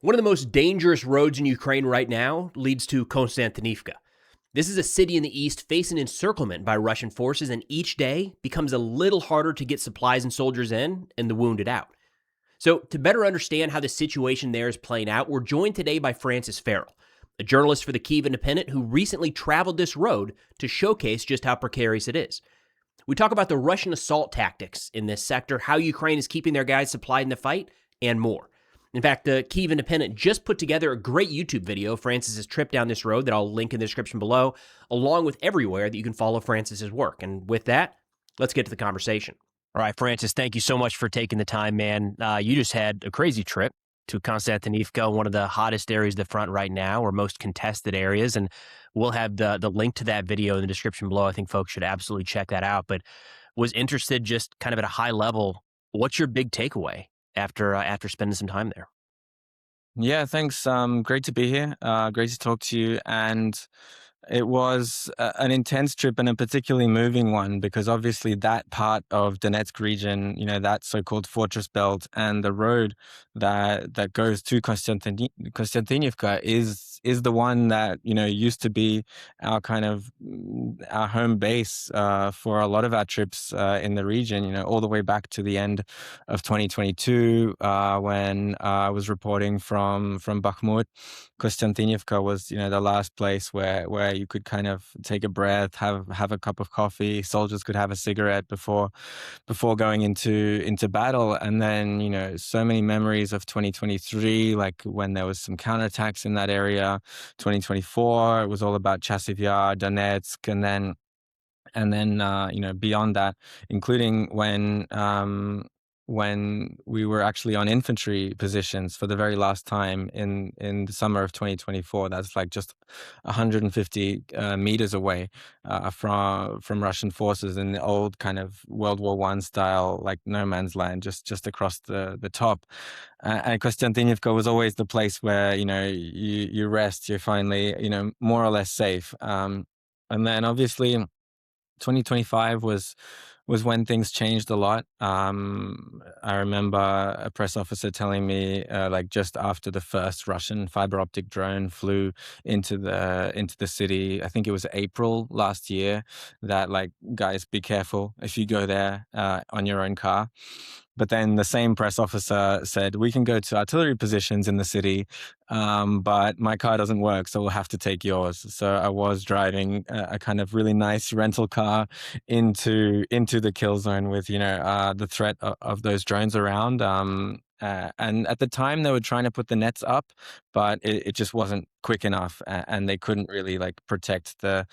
One of the most dangerous roads in Ukraine right now leads to Kostiantynivka. This is a city in the east facing encirclement by Russian forces, and each day becomes a little harder to get supplies and soldiers in and the wounded out. So, to better understand how the situation there is playing out, we're joined today by Francis Farrell, a journalist for the Kyiv Independent who recently traveled this road to showcase just how precarious it is. We talk about the Russian assault tactics in this sector, how Ukraine is keeping their guys supplied in the fight, and more. In fact, the Kyiv Independent just put together a great YouTube video of Francis's trip down this road that I'll link in the description below, along with everywhere that you can follow Francis's work. And with that, let's get to the conversation. All right, Francis, thank you so much for taking the time, man. You just had a crazy trip to Kostiantynivka, one of the hottest areas of the front right now, or most contested areas. And we'll have the link to that video in the description below. I think folks should absolutely check that out. But was interested just kind of at a high level, what's your big takeaway after spending some time there? Yeah, thanks. Great to be here. Great to talk to you. And it was an intense trip and a particularly moving one because obviously that part of Donetsk region, that so-called fortress belt and the road that goes to Kostiantynivka is the one that, used to be our kind of our home base for a lot of our trips in the region, all the way back to the end of 2022 when I was reporting from Bakhmut. Kostiantynivka was, the last place where you could kind of take a breath, have a cup of coffee. Soldiers could have a cigarette before going into battle. And then, so many memories of 2023, like when there was some counterattacks in that area. 2024, it was all about Chasiv Yar, Donetsk, and then beyond that, including when we were actually on infantry positions for the very last time in the summer of 2024. That's like just 150 meters away from Russian forces in the old kind of World War I style, like no man's land, just across the top. And Kostiantynivka was always the place where, you rest, you're finally, more or less safe. And then obviously 2025 was when things changed a lot. I remember a press officer telling me, like just after the first Russian fiber optic drone flew into the city, I think it was April last year, that like, guys, be careful if you go there on your own car. But then the same press officer said, we can go to artillery positions in the city, but my car doesn't work, so we'll have to take yours. So I was driving a kind of really nice rental car into the kill zone with, the threat of those drones around. And at the time they were trying to put the nets up, but it just wasn't quick enough, and they couldn't really like protect the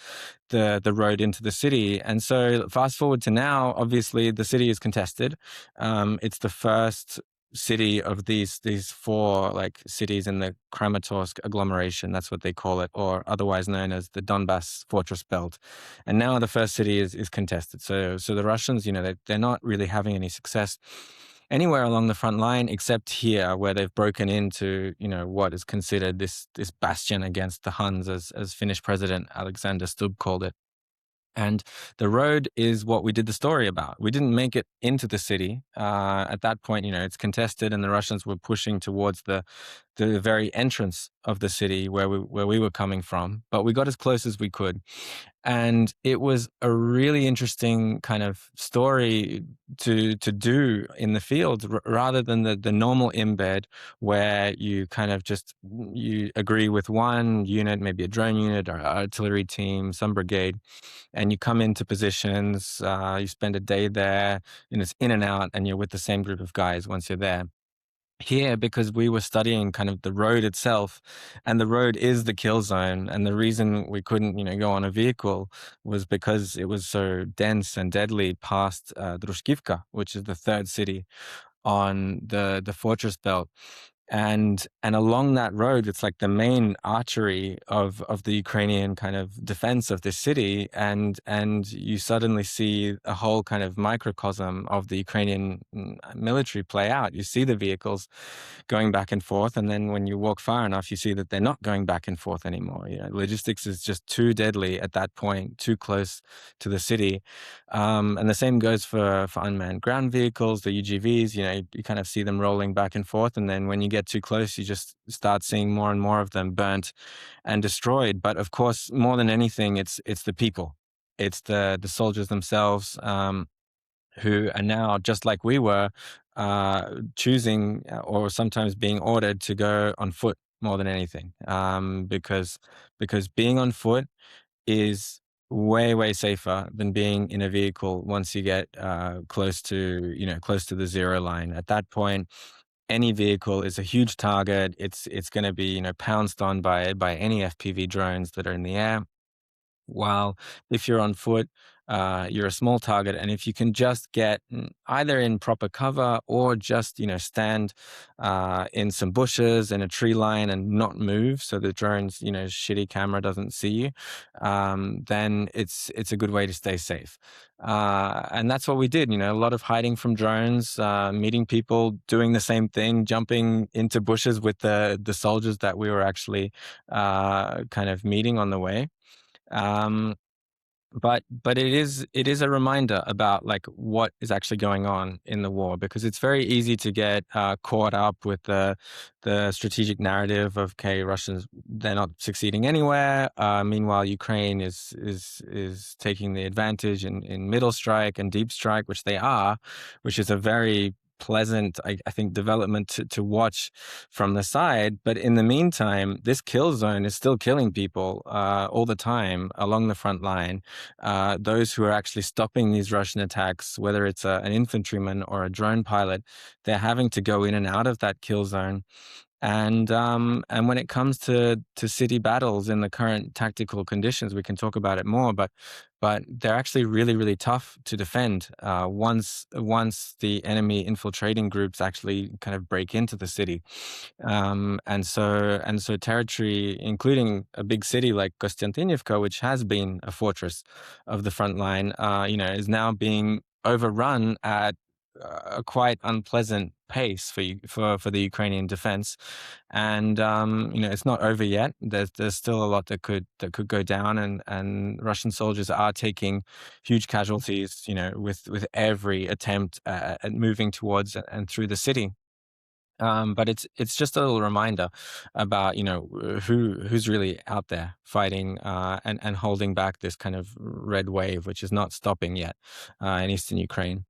road into the city. And so fast forward to now, obviously the city is contested. It's the first city of these four like cities in the Kramatorsk agglomeration, that's what they call it, or otherwise known as the Donbass fortress belt. And now the first city is contested. So the Russians, they're not really having any success anywhere along the front line except here, where they've broken into, what is considered this bastion against the Huns, as Finnish President Alexander Stubb called it. And the road is what we did the story about. We didn't make it into the city. At that point, it's contested, and the Russians were pushing towards the very entrance of the city where we were coming from. But we got as close as we could. And it was a really interesting kind of story to do in the field, rather than the normal embed where you kind of you agree with one unit, maybe a drone unit or artillery team, some brigade, and you come into positions, you spend a day there, and it's in and out, and you're with the same group of guys once you're there. Here, because we were studying kind of the road itself, and the road is the kill zone, and the reason we couldn't, go on a vehicle was because it was so dense and deadly past Drushkivka, which is the third city on the fortress belt. And along that road, it's like the main artery of the Ukrainian kind of defense of this city. And you suddenly see a whole kind of microcosm of the Ukrainian military play out. You see the vehicles going back and forth. And then when you walk far enough, you see that they're not going back and forth anymore. Logistics is just too deadly at that point, too close to the city. And the same goes for unmanned ground vehicles, the UGVs. You kind of see them rolling back and forth. And then when you get too close, you just start seeing more and more of them burnt and destroyed. But of course, more than anything, it's the people. It's the soldiers themselves, who are now, just like we were, choosing or sometimes being ordered to go on foot more than anything, because being on foot is way safer than being in a vehicle once you get close to the zero line. At that point, any vehicle is a huge target. It's going to be pounced on by any FPV drones that are in the air. While if you're on foot, you're a small target, and if you can just get either in proper cover or just stand in some bushes in a tree line and not move, so the drone's shitty camera doesn't see you, then it's a good way to stay safe. And that's what we did. A lot of hiding from drones, meeting people, doing the same thing, jumping into bushes with the soldiers that we were actually kind of meeting on the way. Um, but it is a reminder about like what is actually going on in the war, because it's very easy to get caught up with the strategic narrative of, okay, Russians, they're not succeeding anywhere. Meanwhile, Ukraine is taking the advantage in middle strike and deep strike, which they are, which is a very pleasant, I think, development to watch from the side. But in the meantime, this kill zone is still killing people all the time along the front line. Those who are actually stopping these Russian attacks, whether it's an infantryman or a drone pilot, they're having to go in and out of that kill zone. And when it comes to city battles in the current tactical conditions, we can talk about it more, but they're actually really tough to defend once the enemy infiltrating groups actually kind of break into the city. And so territory, including a big city like Kostiantynivka, which has been a fortress of the front line, is now being overrun at a quite unpleasant pace for the Ukrainian defense. And it's not over yet. There's still a lot that could go down, and Russian soldiers are taking huge casualties, with every attempt at moving towards and through the city. But it's just a little reminder about who's really out there fighting and holding back this kind of red wave, which is not stopping yet in eastern Ukraine.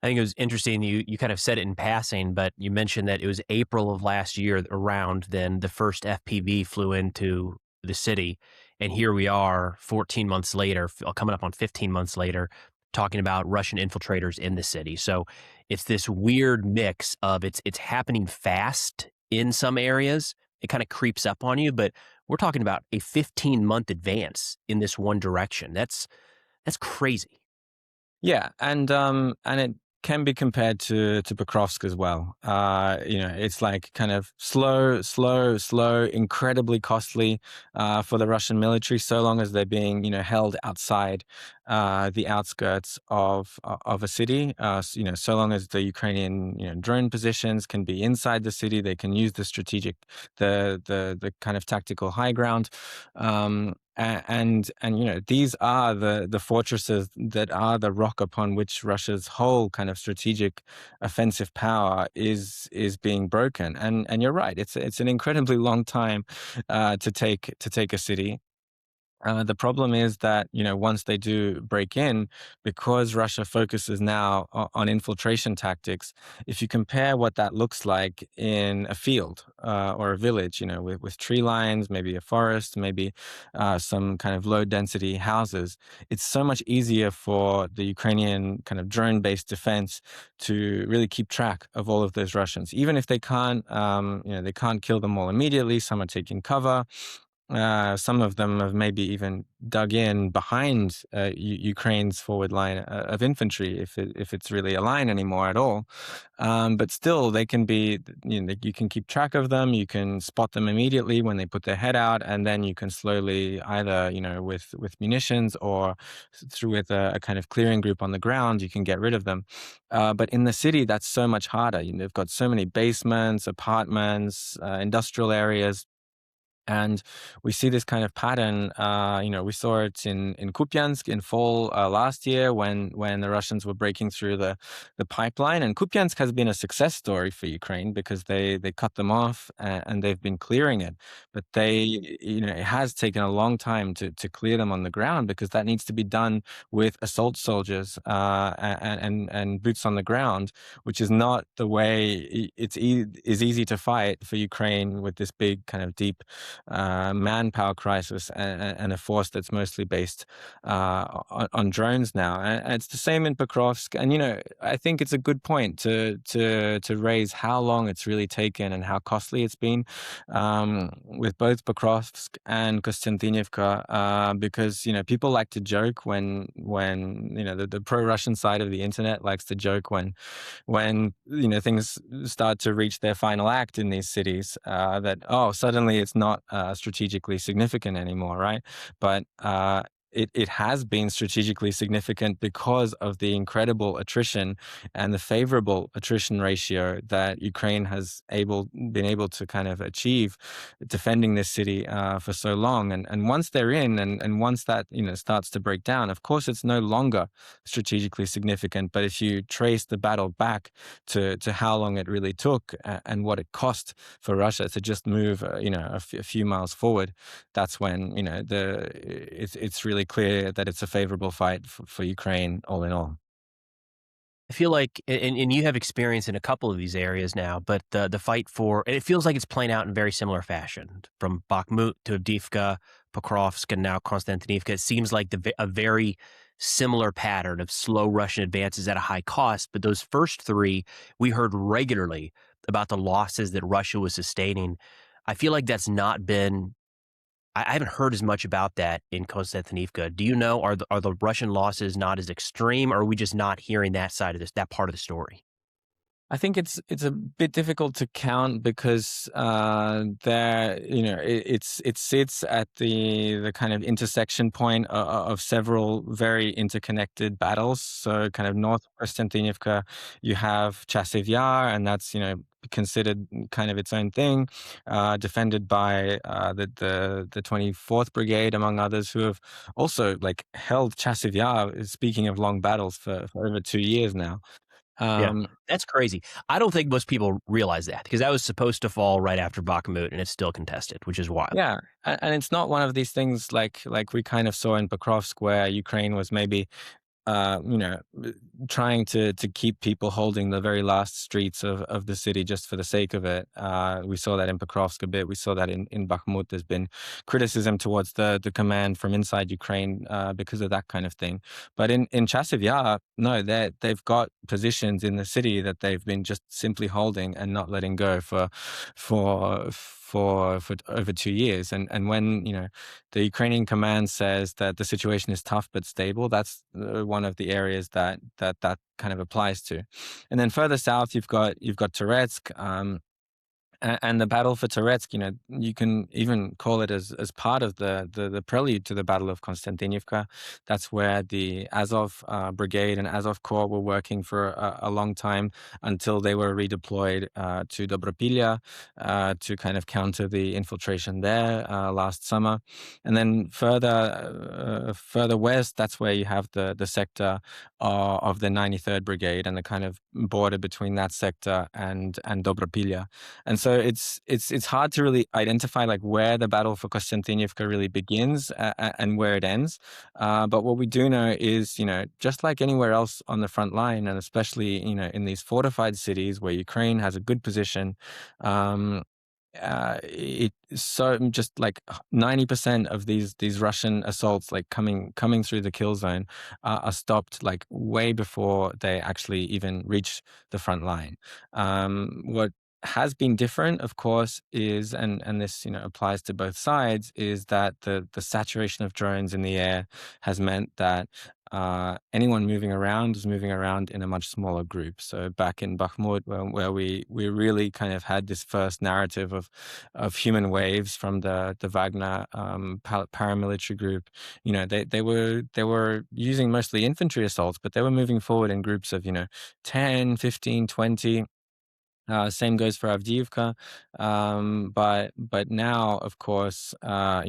I think it was interesting. You kind of said it in passing, but you mentioned that it was April of last year around then the first FPV flew into the city. And here we are 14 months later, coming up on 15 months later, talking about Russian infiltrators in the city. So it's this weird mix of it's happening fast in some areas. It kind of creeps up on you, but we're talking about a 15-month advance in this one direction. That's crazy. Yeah, and it can be compared to Pokrovsk as well. It's like kind of slow, incredibly costly for the Russian military, so long as they're being held outside the outskirts of a city. So long as the Ukrainian drone positions can be inside the city, they can use the kind of tactical high ground. And these are the fortresses that are the rock upon which Russia's whole kind of strategic offensive power is being broken. And you're right, it's an incredibly long time to take a city. The problem is that, once they do break in, because Russia focuses now on infiltration tactics, if you compare what that looks like in a field or a village, with tree lines, maybe a forest, maybe some kind of low density houses, it's so much easier for the Ukrainian kind of drone-based defense to really keep track of all of those Russians. Even if they can't, they can't kill them all immediately, some are taking cover. Some of them have maybe even dug in behind Ukraine's forward line of infantry, if it's really a line anymore at all. But still, they can be. You can keep track of them. You can spot them immediately when they put their head out, and then you can slowly, either with munitions or through with a kind of clearing group on the ground, you can get rid of them. But in the city, that's so much harder. They've got so many basements, apartments, industrial areas. And we see this kind of pattern. We saw it in Kupiansk in fall last year when the Russians were breaking through the pipeline. And Kupiansk has been a success story for Ukraine because they cut them off and they've been clearing it. But it has taken a long time to clear them on the ground because that needs to be done with assault soldiers and boots on the ground, which is not the way is easy to fight for Ukraine with this big kind of deep manpower crisis and a force that's mostly based on drones now. And it's the same in Pokrovsk. And I think it's a good point to raise how long it's really taken and how costly it's been with both Pokrovsk and Kostiantynivka, because people like to joke when the pro-Russian side of the internet likes to joke when things start to reach their final act in these cities, that suddenly it's not strategically significant anymore, right? But it has been strategically significant because of the incredible attrition and the favorable attrition ratio that Ukraine has been able to kind of achieve defending this city for so long. And once they're in, and once that starts to break down, of course it's no longer strategically significant. But if you trace the battle back to how long it really took and what it cost for Russia to just move a few miles forward, that's when it's really clear that it's a favorable fight for Ukraine all in all. I feel like, and you have experience in a couple of these areas now, but the fight for, and it feels like it's playing out in very similar fashion from Bakhmut to Avdiivka, Pokrovsk, and now Kostiantynivka. It seems like a very similar pattern of slow Russian advances at a high cost. But those first three, we heard regularly about the losses that Russia was sustaining. I feel like that's not been, I haven't heard as much about that in Kostiantynivka. Do you know, are the Russian losses not as extreme, or are we just not hearing that side of that part of the story? I think it's a bit difficult to count because it sits at the kind of intersection point of several very interconnected battles. So kind of north of Kostiantynivka, you have Chasiv Yar, and that's considered kind of its own thing, defended by the 24th Brigade, among others, who have also held Chasiv Yar. Speaking of long battles, for over 2 years now. Yeah, Um, that's crazy. I don't think most people realize that because that was supposed to fall right after Bakhmut, and it's still contested, which is wild. Yeah, and it's not one of these things like we kind of saw in Pokrovsk, where Ukraine was maybe uh, you know, trying to keep people holding the very last streets of the city just for the sake of it. We saw that in Pokrovsk a bit. We saw that in Bakhmut. There's been criticism towards the command from inside Ukraine because of that kind of thing. But in Chasiv Yar, no, they've got positions in the city that they've been just simply holding and not letting go for over 2 years. And when the Ukrainian command says that the situation is tough but stable, that's one of the areas that kind of applies to. And then further south, you've got Toretsk. And the battle for Toretsk, you can even call it as part of the prelude to the Battle of Kostiantynivka. That's where the Azov Brigade and Azov Corps were working for a long time until they were redeployed to Dobropilya to kind of counter the infiltration there last summer. And then further west, that's where you have the sector of the 93rd Brigade and the kind of border between that sector and Dobropilya. And so it's hard to really identify where the battle for Kostiantynivka really begins and where it ends. But what we do know is, just like anywhere else on the front line, and especially, in these fortified cities where Ukraine has a good position, it so just 90% of these Russian assaults coming through the kill zone are stopped way before they actually even reach the front line. What has been different, of course, is and this applies to both sides, is that the saturation of drones in the air has meant that anyone moving around is moving around in a much smaller group. So back in Bakhmut, where we really kind of had this first narrative of human waves from the Wagner paramilitary group, they were using mostly infantry assaults, but they were moving forward in groups of 10, 15, 20. Same goes for Avdiivka. But now, of course, I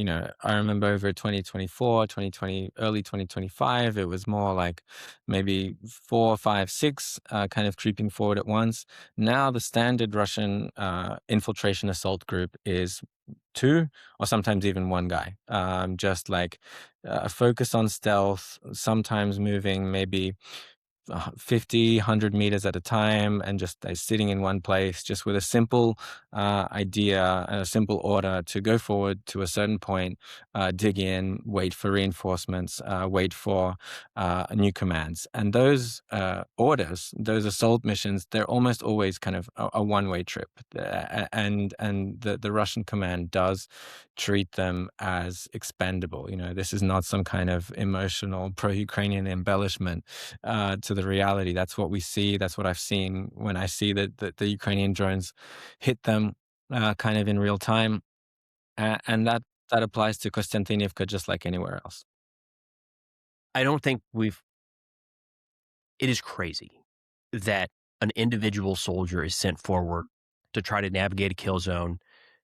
remember over 2024, 2020, early 2025, it was more like maybe four, five, six, kind of creeping forward at once. Now the standard Russian infiltration assault group is two or sometimes even one guy. Just like a focus on stealth, sometimes moving maybe 50, 100 meters at a time and just sitting in one place, just with a simple idea and a simple order to go forward to a certain point, dig in, wait for reinforcements, wait for new commands. And those orders, those assault missions, they're almost always kind of a one-way trip. And the Russian command does treat them as expendable. This is not some kind of emotional pro-Ukrainian embellishment to the reality. That's what we see. That's what I've seen when I see that the Ukrainian drones hit them kind of in real time. And that applies to Kostiantynivka just like anywhere else. I don't think it is crazy that an individual soldier is sent forward to try to navigate a kill zone,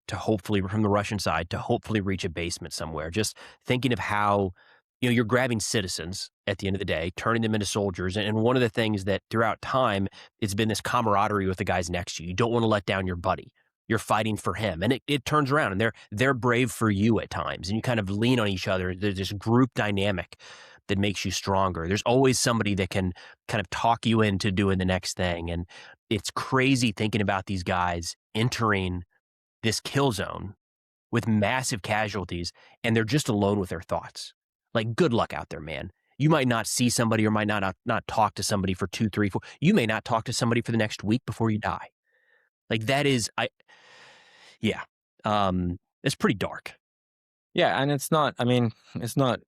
to hopefully, from the Russian side, to hopefully reach a basement somewhere. Just thinking of how, you're grabbing citizens at the end of the day, turning them into soldiers. And one of the things that throughout time, it's been this camaraderie with the guys next to you. You don't want to let down your buddy. You're fighting for him. And it turns around and they're brave for you at times. And you kind of lean on each other. There's this group dynamic that makes you stronger. There's always somebody that can kind of talk you into doing the next thing. And it's crazy thinking about these guys entering this kill zone with massive casualties, and they're just alone with their thoughts. Like, good luck out there, man. You might not see somebody or might not talk to somebody for 2, 3, 4. You may not talk to somebody for the next week before you die. Like, that is, yeah. It's pretty dark. Yeah, and it's not. I mean, it's not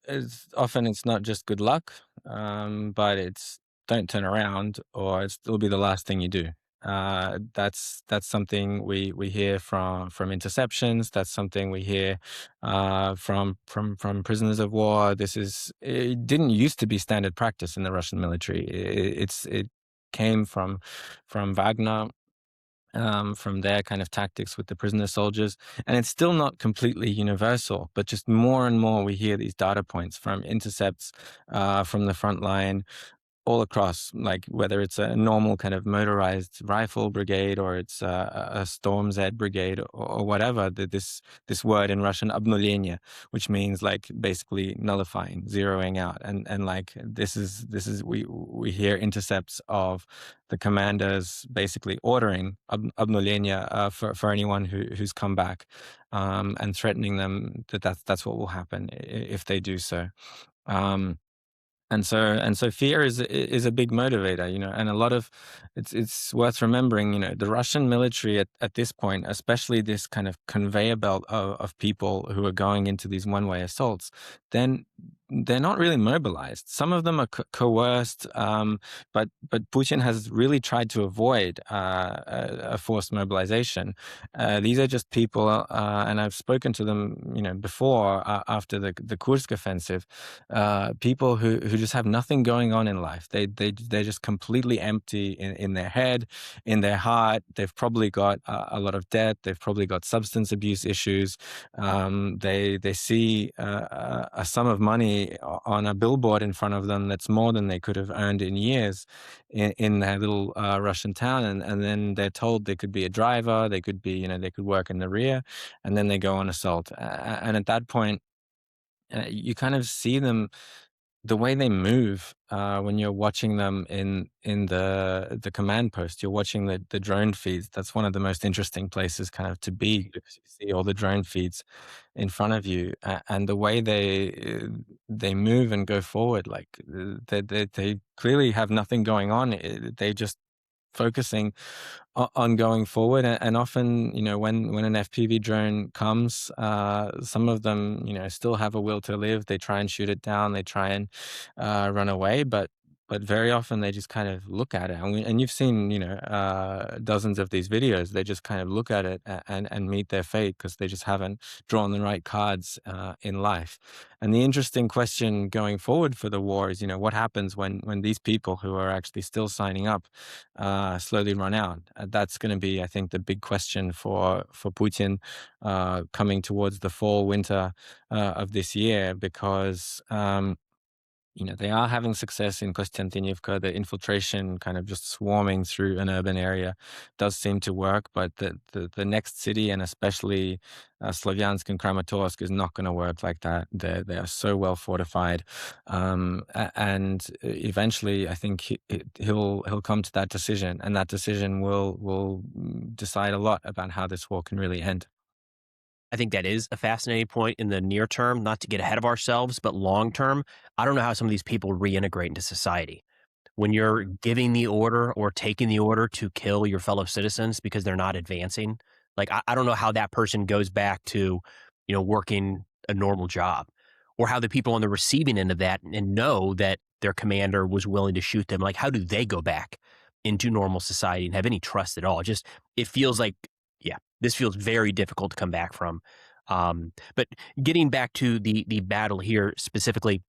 just good luck, but it's don't turn around, or it'll be the last thing you do. That's something we hear from interceptions. That's something we hear from prisoners of war. It didn't used to be standard practice in the Russian military. It came from Wagner, from their kind of tactics with the prisoner soldiers. And it's still not completely universal, but just more and more we hear these data points from intercepts from the front line all across, like whether it's a normal kind of motorized rifle brigade or it's a Storm Z brigade or whatever. This word in Russian, obnulение, which means like basically nullifying, zeroing out, and like this is we hear intercepts of the commanders basically ordering obnulение for anyone who's come back, and threatening them that's what will happen if they do so. Um, and so fear is a big motivator, and a lot of it's worth remembering, the Russian military at this point, especially this kind of conveyor belt of people who are going into these one-way assaults, then they're not really mobilized. Some of them are coerced, but Putin has really tried to avoid a forced mobilization. These are just people, and I've spoken to them, before after the Kursk offensive. People who just have nothing going on in life. They're just completely empty in their head, in their heart. They've probably got a lot of debt. They've probably got substance abuse issues. They see a sum of money on a billboard in front of them that's more than they could have earned in years in their little Russian town, and then they're told they could be a driver, they could be, they could work in the rear, and then they go on assault. And at that point, you kind of see them, the way they move, when you're watching them in the command post. You're watching the drone feeds. That's one of the most interesting places kind of to be, because you see all the drone feeds in front of you, and the way they move and go forward, like they clearly have nothing going on. They just focusing on going forward, and often, when an FPV drone comes, some of them, still have a will to live. They try and shoot it down. They try and run away, but but very often they just kind of look at it, and you've seen, dozens of these videos. They just kind of look at it and meet their fate because they just haven't drawn the right cards in life. And the interesting question going forward for the war is, what happens when these people who are actually still signing up slowly run out? That's going to be, I think, the big question for Putin coming towards the fall winter of this year, because they are having success in Kostiantynivka. The infiltration, kind of just swarming through an urban area, does seem to work. But the next city, and especially Slavyansk and Kramatorsk, is not going to work like that. They are so well fortified, and eventually, I think he'll come to that decision, and that decision will decide a lot about how this war can really end. I think that is a fascinating point in the near term, not to get ahead of ourselves, but long term. I don't know how some of these people reintegrate into society. When you're giving the order or taking the order to kill your fellow citizens because they're not advancing, like I don't know how that person goes back to, working a normal job, or how the people on the receiving end of that and know that their commander was willing to shoot them. Like, how do they go back into normal society and have any trust at all? Just, it feels like, yeah, this feels very difficult to come back from. But getting back to the battle here specifically,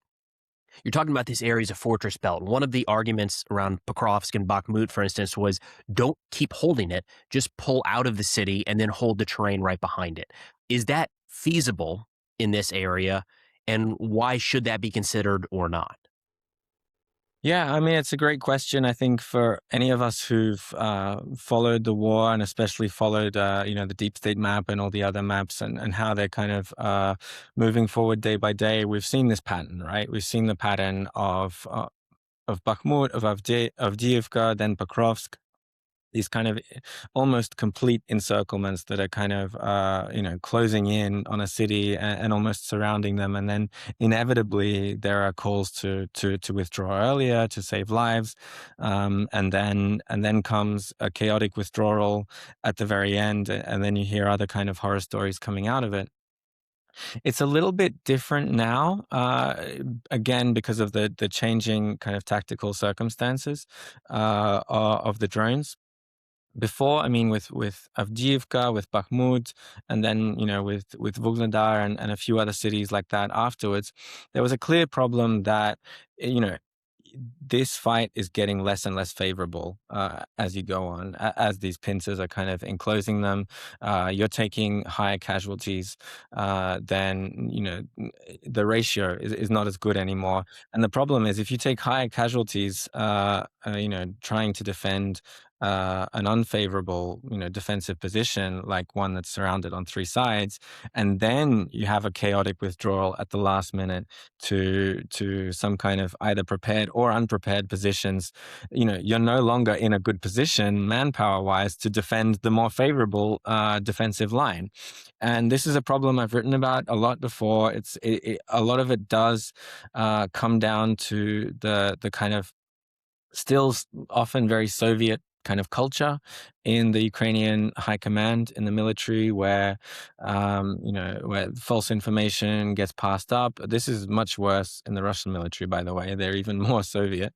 you're talking about this area as a fortress belt. One of the arguments around Pokrovsk and Bakhmut, for instance, was don't keep holding it, just pull out of the city and then hold the terrain right behind it. Is that feasible in this area? And why should that be considered or not? Yeah, I mean, it's a great question. I think for any of us who've followed the war, and especially followed, the deep state map and all the other maps, and how they're kind of moving forward day by day, we've seen this pattern, right? We've seen the pattern of Bakhmut, of Avdiivka, then Pokrovsk, these kind of almost complete encirclements that are kind of closing in on a city, and almost surrounding them, and then inevitably there are calls to withdraw earlier to save lives, and then comes a chaotic withdrawal at the very end, and then you hear other kind of horror stories coming out of it. It's a little bit different now, again, because of the changing kind of tactical circumstances of the drones. Before, I mean, with Avdiivka, with Bakhmut, and then, with Vuhledar, and a few other cities like that afterwards, there was a clear problem that, you know, this fight is getting less and less favorable as you go on, as these pincers are kind of enclosing them. You're taking higher casualties, then, the ratio is not as good anymore. And the problem is, if you take higher casualties, trying to defend an unfavorable, defensive position, like one that's surrounded on three sides, and then you have a chaotic withdrawal at the last minute to some kind of either prepared or unprepared positions, you're no longer in a good position manpower wise to defend the more favorable defensive line. And this is a problem I've written about a lot before. A lot of it does come down to the kind of still often very Soviet kind of culture in the Ukrainian high command in the military, where where false information gets passed up. This is much worse in the Russian military, by the way. They're even more Soviet,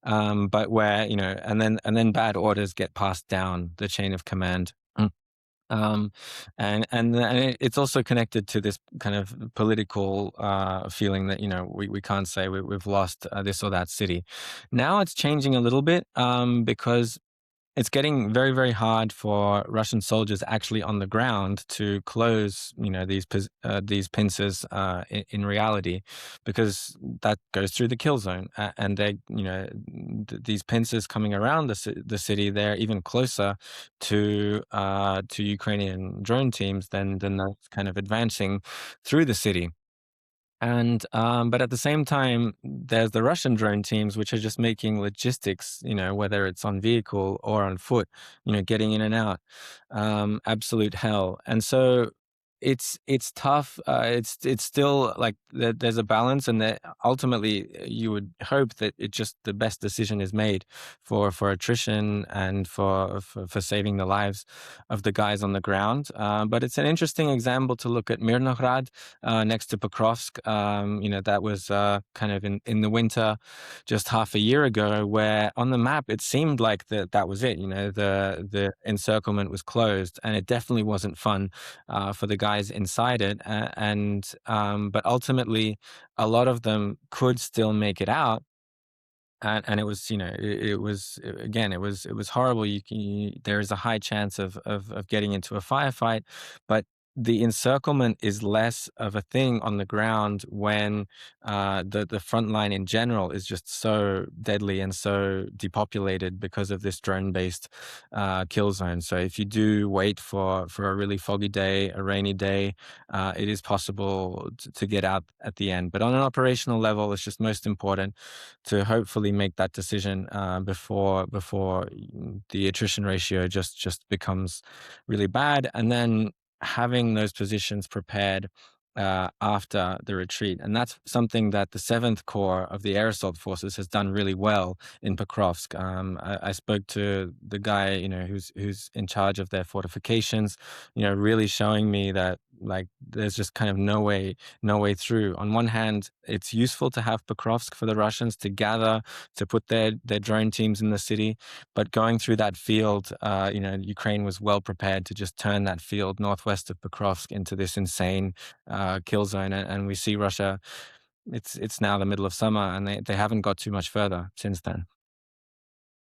but where, and then bad orders get passed down the chain of command. Um, and it's also connected to this kind of political feeling that, we can't say we've lost this or that city. Now it's changing a little bit, because it's getting very, very hard for Russian soldiers actually on the ground to close, these pincers in reality, because that goes through the kill zone, and they, these pincers coming around the city, they're even closer to Ukrainian drone teams than those kind of advancing through the city. And but at the same time, there's the Russian drone teams, which are just making logistics, whether it's on vehicle or on foot, getting in and out, absolute hell. And so it's tough. It's still like there's a balance, and that ultimately you would hope that it just the best decision is made for attrition and for saving the lives of the guys on the ground. But it's an interesting example to look at Mirnohrad next to Pokrovsk. That was kind of in the winter just half a year ago, where on the map it seemed like that was it. The encirclement was closed, and it definitely wasn't fun for the guys inside it. But ultimately, a lot of them could still make it out. And it was, it was again, it was horrible. There is a high chance of getting into a firefight, but the encirclement is less of a thing on the ground when the front line in general is just so deadly and so depopulated because of this drone-based kill zone. So if you do wait for a really foggy day, a rainy day, it is possible to get out at the end. But on an operational level, it's just most important to hopefully make that decision before the attrition ratio just becomes really bad, and then having those positions prepared after the retreat. And that's something that the 7th Corps of the Air Assault Forces has done really well in Pokrovsk. I spoke to the guy, who's in charge of their fortifications, really showing me that like there's just kind of no way through. On one hand, it's useful to have Pokrovsk for the Russians to gather, to put their drone teams in the city, but going through that field, Ukraine was well prepared to just turn that field northwest of Pokrovsk into this insane kill zone. And we see Russia, it's now the middle of summer, and they haven't got too much further since then.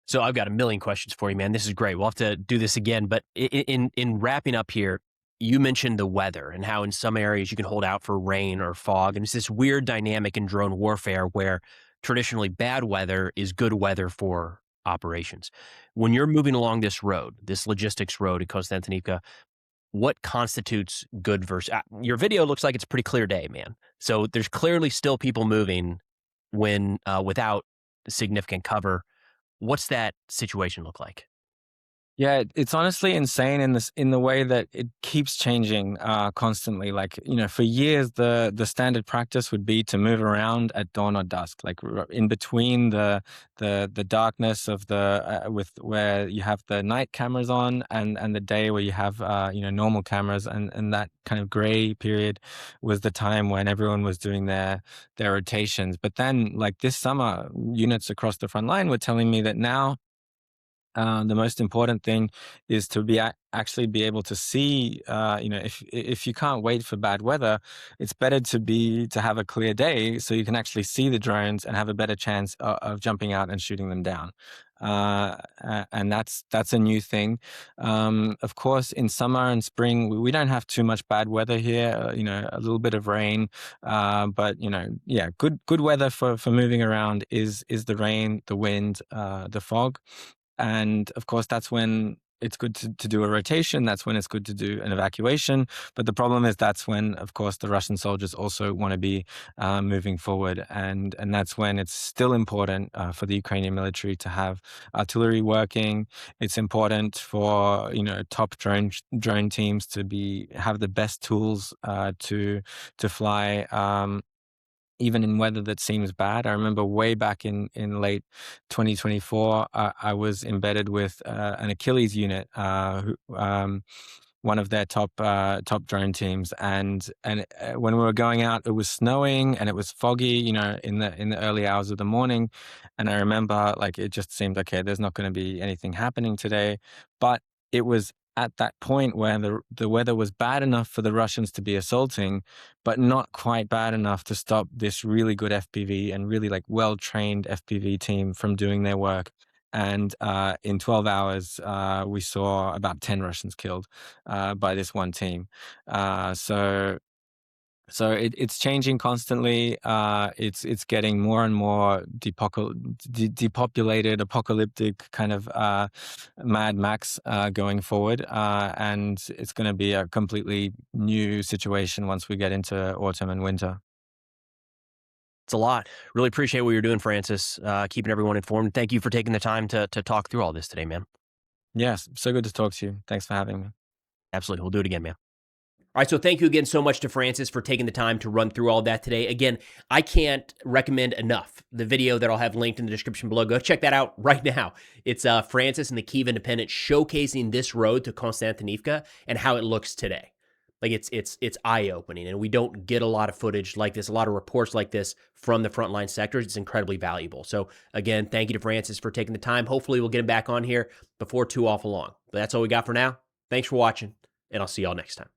So I've got a million questions for you, man. This is great. We'll have to do this again. But in wrapping up here, you mentioned the weather and how in some areas you can hold out for rain or fog. And it's this weird dynamic in drone warfare where traditionally bad weather is good weather for operations. When you're moving along this road, this logistics road at Kostiantynivka, what constitutes good versus... your video looks like it's a pretty clear day, man. So there's clearly still people moving when without significant cover. What's that situation look like? Yeah, it's honestly insane in the way that it keeps changing constantly. Like, for years the standard practice would be to move around at dawn or dusk, like in between the darkness of the with where you have the night cameras on and the day where you have normal cameras, and that kind of gray period was the time when everyone was doing their rotations. But then, like this summer, units across the front line were telling me that now the most important thing is to actually be able to see. If you can't wait for bad weather, it's better to have a clear day so you can actually see the drones and have a better chance of jumping out and shooting them down. And that's a new thing. Of course, in summer and spring, we don't have too much bad weather here. A little bit of rain, but good weather for moving around is the rain, the wind, the fog. And of course, that's when it's good to do a rotation. That's when it's good to do an evacuation. But the problem is that's when, of course, the Russian soldiers also want to be moving forward. And that's when it's still important for the Ukrainian military to have artillery working. It's important for, top drone teams to have the best tools to fly. Even in weather that seems bad. I remember way back in late 2024, I was embedded with an Achilles unit, one of their top drone teams, and when we were going out, it was snowing and it was foggy, in the early hours of the morning, and I remember like it just seemed okay. There's not going to be anything happening today, but it was at that point where the weather was bad enough for the Russians to be assaulting, but not quite bad enough to stop this really good FPV and really like well-trained FPV team from doing their work. And in 12 hours, we saw about 10 Russians killed by this one team. So it's changing constantly. It's getting more and more depopulated, apocalyptic kind of Mad Max going forward, and it's going to be a completely new situation once we get into autumn and winter. It's a lot. Really appreciate what you're doing, Francis, keeping everyone informed. Thank you for taking the time to talk through all this today, man. Yes, so good to talk to you. Thanks for having me. Absolutely. We'll do it again, man. All right, so thank you again so much to Francis for taking the time to run through all that today. Again, I can't recommend enough the video that I'll have linked in the description below. Go check that out right now. It's Francis and the Kyiv Independent showcasing this road to Kostiantynivka and how it looks today. Like it's eye-opening, and we don't get a lot of footage like this, a lot of reports like this from the frontline sectors. It's incredibly valuable. So again, thank you to Francis for taking the time. Hopefully we'll get him back on here before too awful long. But that's all we got for now. Thanks for watching, and I'll see y'all next time.